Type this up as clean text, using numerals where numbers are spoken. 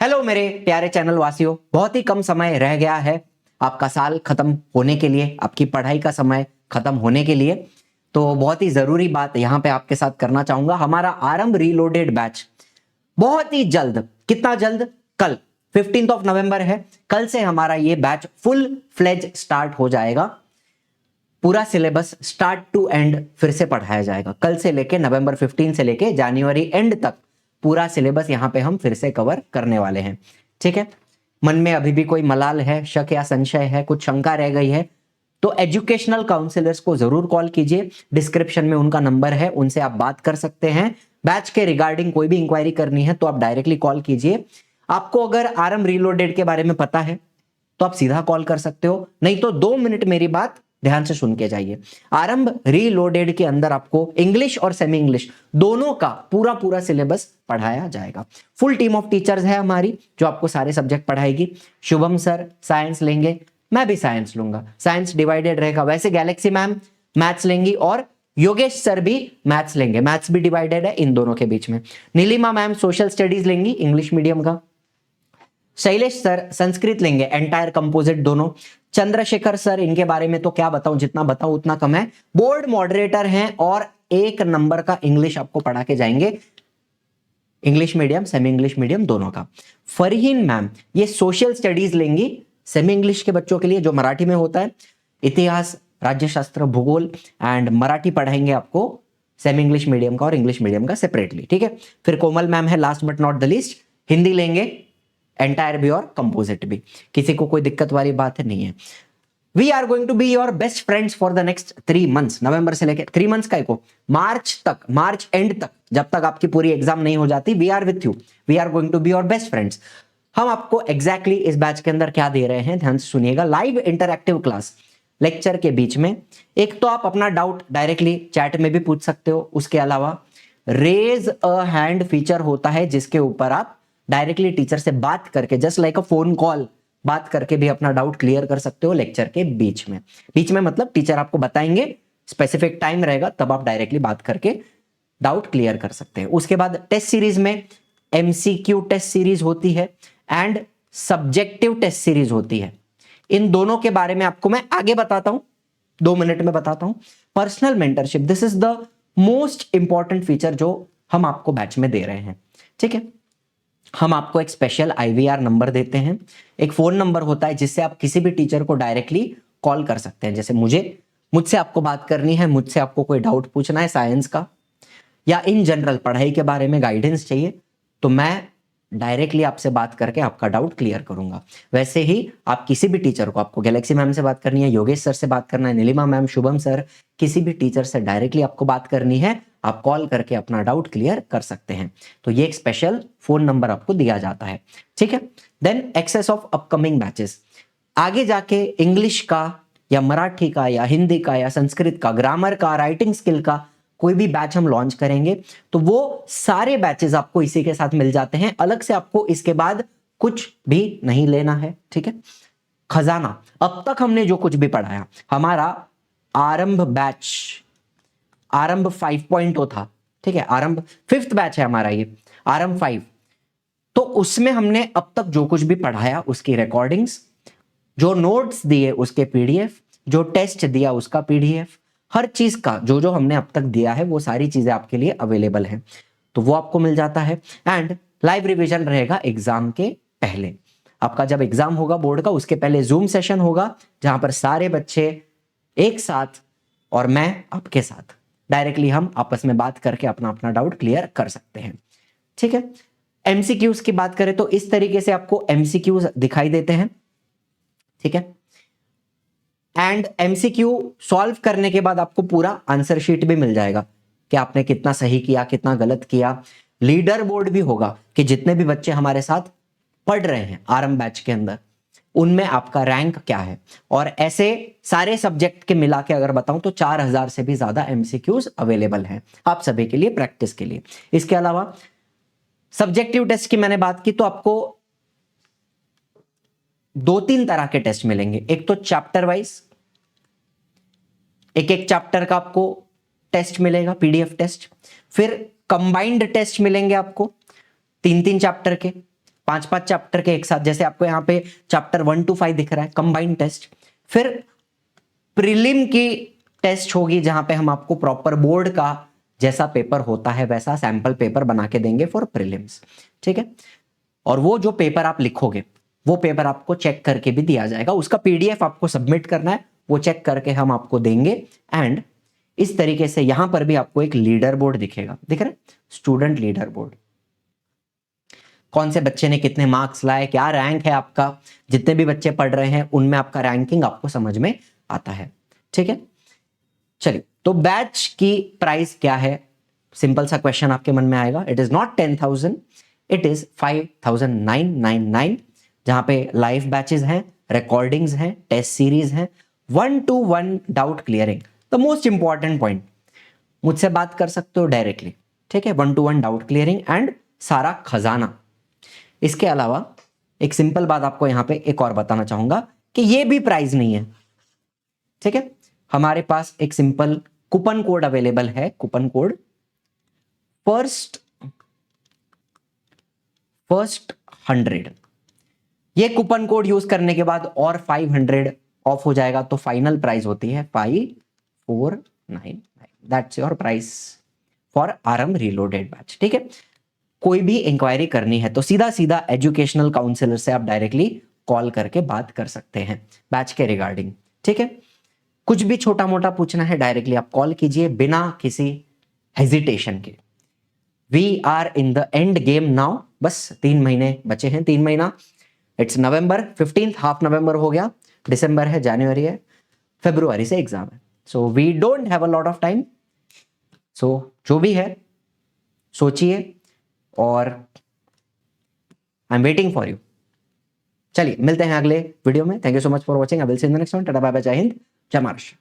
Hello मेरे प्यारे channel वासियों, बहुत ही कम समय रह गया है आपका साल खत्म होने के लिए, आपकी पढ़ाई का समय खत्म होने के लिए। तो बहुत ही जरूरी बात यहाँ पे आपके साथ करना चाहूंगा। हमारा आरंभ रीलोडेड बैच बहुत ही जल्द, कितना जल्द, कल 15 ऑफ नवंबर है, कल से हमारा ये बैच फुल फ्लेज स्टार्ट हो जाएगा। पूरा सिलेबस स्टार्ट टू एंड फिर से पढ़ाया जाएगा। कल से लेके नवंबर 15 से लेके जनवरी एंड तक पूरा सिलेबस यहाँ पे हम फिर से कवर करने वाले हैं। ठीक है, मन में अभी भी कोई मलाल है, शक या संशय है, कुछ शंका रह गई है तो एजुकेशनल काउंसलर्स को जरूर कॉल कीजिए। डिस्क्रिप्शन में उनका नंबर है, उनसे आप बात कर सकते हैं। बैच के रिगार्डिंग कोई भी इंक्वायरी करनी है तो आप डायरेक्टली कॉल कीजिए। आपको अगर आरएम रीलोडेड के बारे में पता है तो आप सीधा कॉल कर सकते हो, नहीं तो 2 मिनट मेरी बात ध्यान से सुन के जाइए। आरंभ रीलोडेड के अंदर आपको इंग्लिश और सेमी इंग्लिश दोनों का पूरा पूरा सिलेबस पढ़ाया जाएगा। फुल टीम ऑफ टीचर्स है हमारी जो आपको सारे सब्जेक्ट पढ़ाएगी। शुभम सर साइंस लेंगे, मैं भी साइंस लूंगा, साइंस डिवाइडेड रहेगा। वैसे गैलेक्सी मैम मैथ्स लेंगी और योगेश सर भी मैथ्स लेंगे, मैथ्स भी डिवाइडेड है इन दोनों के बीच में। नीलिमा मैम सोशल स्टडीज लेंगी इंग्लिश मीडियम का। शैलेश सर संस्कृत लेंगे, एंटायर कंपोजिट दोनों। चंद्रशेखर सर, इनके बारे में तो क्या बताऊं, जितना बताऊं उतना कम है। बोर्ड मॉडरेटर हैं और 1 नंबर का इंग्लिश आपको पढ़ा के जाएंगे, English medium semi English medium दोनों का। फरहीन मैम ये सोशल स्टडीज लेंगी सेमी इंग्लिश के बच्चों के लिए, जो मराठी में होता है। इतिहास, राज्यशास्त्र, भूगोल एंड मराठी पढ़ाएंगे आपको सेमी इंग्लिश मीडियम का और इंग्लिश मीडियम का सेपरेटली। ठीक है, फिर कोमल मैम है last but not the least, Hindi लेंगे, एंटायर भी और कंपोजिट भी। किसी को कोई दिक्कत वाली बात नहीं है। We are going to be your best friends for the next 3 months. नवंबर से लेकर 3 मंथ्स का मार्च तक, मार्च एंड तक, जब तक आपकी पूरी एग्जाम नहीं हो जाती, we are with you, we are going to be your best friends. हम आपको एग्जैक्टली इस बैच के अंदर क्या दे रहे हैं, ध्यान से सुनिएगा। लाइव इंटरैक्टिव क्लास, लेक्चर के बीच में एक तो आप अपना डाउट डायरेक्टली चैट में भी पूछ सकते हो, उसके अलावा रेज अ हैंड फीचर होता है जिसके ऊपर आप डायरेक्टली टीचर से बात करके, जस्ट लाइक अ फोन कॉल, बात करके भी अपना डाउट क्लियर कर सकते हो लेक्चर के बीच में। बीच में मतलब टीचर आपको बताएंगे, स्पेसिफिक टाइम रहेगा, तब आप डायरेक्टली बात करके डाउट क्लियर कर सकते हैं। उसके बाद टेस्ट सीरीज में एमसीक्यू टेस्ट सीरीज होती है एंड सब्जेक्टिव टेस्ट सीरीज होती है। इन दोनों के बारे में आपको मैं आगे बताता हूं, 2 मिनट में बताता हूं। Personal mentorship, this is the most important feature जो हम आपको बैच में दे रहे हैं। ठीक है, हम आपको एक स्पेशल आईवीआर नंबर देते हैं, एक फोन नंबर होता है जिससे आप किसी भी टीचर को डायरेक्टली कॉल कर सकते हैं। जैसे मुझसे आपको बात करनी है, मुझसे आपको कोई डाउट पूछना है साइंस का या इन जनरल पढ़ाई के बारे में गाइडेंस चाहिए, तो मैं डायरेक्टली आपसे बात करके आपका डाउट क्लियर करूंगा। वैसे ही आप किसी भी टीचर को, आपको गैलेक्सी मैम से बात करनी है, योगेश सर से बात करना है, नीलिमा मैम, शुभम सर, किसी भी टीचर से डायरेक्टली आपको बात करनी है, आप कॉल करके अपना डाउट क्लियर कर सकते हैं। तो ये एक स्पेशल फोन नंबर आपको दिया जाता है। ठीक है, then access of upcoming batches. आगे जाके इंग्लिश का या मराठी का या हिंदी का या संस्कृत का, ग्रामर का, राइटिंग स्किल का कोई भी बैच हम लॉन्च करेंगे तो वो सारे बैचेस आपको इसी के साथ मिल जाते हैं। अलग से आपको इसके बाद कुछ भी नहीं लेना है। ठीक है, खजाना, अब तक हमने जो कुछ भी पढ़ाया, हमारा आरंभ बैच, आरंभ 5.0 था। ठीक है, आरंभ 5th बैच है हमारा, ये आरंभ 5। तो उसमें हमने अब तक जो कुछ भी पढ़ाया उसकी रिकॉर्डिंग्स, जो नोट्स दिए उसके पीडीएफ, जो टेस्ट दिया उसका पीडीएफ, हर चीज का जो जो हमने अब तक दिया है वो सारी चीजें आपके लिए अवेलेबल हैं, तो वो आपको मिल जाता है। एंड लाइव रिवीजन रहेगा एग्जाम के पहले। आपका जब एग्जाम होगा बोर्ड का, उसके पहले जूम सेशन होगा जहां पर सारे बच्चे एक साथ और मैं आपके साथ डायरेक्टली हम आपस में बात करके अपना अपना डाउट क्लियर कर सकते हैं। ठीक है, एमसीक्यूज की बात करें तो इस तरीके से आपको एमसीक्यूज दिखाई देते हैं। ठीक है, एंड एमसीक्यू सॉल्व करने के बाद आपको पूरा आंसर शीट भी मिल जाएगा कि आपने कितना सही किया, कितना गलत किया। लीडर बोर्ड भी होगा कि जितने भी बच्चे हमारे साथ पढ़ रहे हैं आरंभ बैच के अंदर, उनमें आपका रैंक क्या है। और ऐसे सारे सब्जेक्ट के मिला के अगर बताऊं तो 4000 से भी ज्यादा एमसीक्यूज अवेलेबल हैं आप सभी के लिए प्रैक्टिस के लिए। इसके अलावा सब्जेक्टिव टेस्ट की मैंने बात की तो आपको 2-3 तरह के टेस्ट मिलेंगे। एक तो चैप्टर वाइज, एक एक चैप्टर का आपको टेस्ट मिलेगा, पीडीएफ टेस्ट। फिर कंबाइंड टेस्ट मिलेंगे आपको 3-3 चैप्टर के। 5 चैप्टर के एक साथ, जैसे आपको यहाँ पे चैप्टर 1 to 5 दिख रहा है, कंबाइंड टेस्ट। फिर प्रीलिम की टेस्ट होगी जहां पे हम आपको प्रॉपर बोर्ड का जैसा पेपर होता है वैसा सैंपल पेपर बना के देंगे फॉर प्रीलिम्स, ठीक है। और वो जो पेपर आप लिखोगे वो पेपर आपको चेक करके भी दिया जाएगा, उसका पीडीएफ आपको सबमिट करना है, वो चेक करके हम आपको देंगे। एंड इस तरीके से यहां पर भी आपको एक लीडर बोर्ड दिखेगा, दिख रहा है, स्टूडेंट लीडर बोर्ड। कौन से बच्चे ने कितने मार्क्स लाए, क्या रैंक है आपका, जितने भी बच्चे पढ़ रहे हैं उनमें आपका रैंकिंग आपको समझ में आता है, ठीक है। चलिए, तो बैच की प्राइस क्या है, सिंपल सा क्वेश्चन आपके मन में आएगा। It is not 10,000, it is 5,999, जहां पे लाइव बैचेस हैं, रिकॉर्डिंग्स हैं, टेस्ट सीरीज हैं, 1-to-1 doubt clearing. The most important point, मुझसे बात कर सकते हो डायरेक्टली, ठीक है, 1-to-1 डाउट क्लियरिंग एंड सारा खजाना। इसके अलावा एक सिंपल बात आपको यहां पे एक और बताना चाहूंगा कि ये भी प्राइस नहीं है, ठीक है। हमारे पास एक सिंपल कूपन कोड अवेलेबल है, कूपन कोड फर्स्ट 100। ये कूपन कोड यूज करने के बाद और 500 ऑफ हो जाएगा, तो फाइनल प्राइस होती है 5499। That's your price for RM reloaded batch, ठीक है। कोई भी इंक्वायरी करनी है तो सीधा सीधा एजुकेशनल काउंसलर से आप डायरेक्टली कॉल करके बात कर सकते हैं बैच के रिगार्डिंग, ठीक है। कुछ भी छोटा मोटा पूछना है डायरेक्टली आप कॉल कीजिए बिना किसी हेजिटेशन के। We are in the end game now, बस 3 महीने बचे हैं, 3 महीना। इट्स नवंबर 15, हाफ नवंबर हो गया, दिसंबर है, जनवरी है, फरवरी से एग्जाम है। So we don't have a lot of time. So जो भी है सोचिए और I am waiting for you. चलिए मिलते हैं अगले वीडियो में। Thank you so much for watching. I will see in the next one. Tata bye bye, जय हिंद, जय महाराष्ट्र।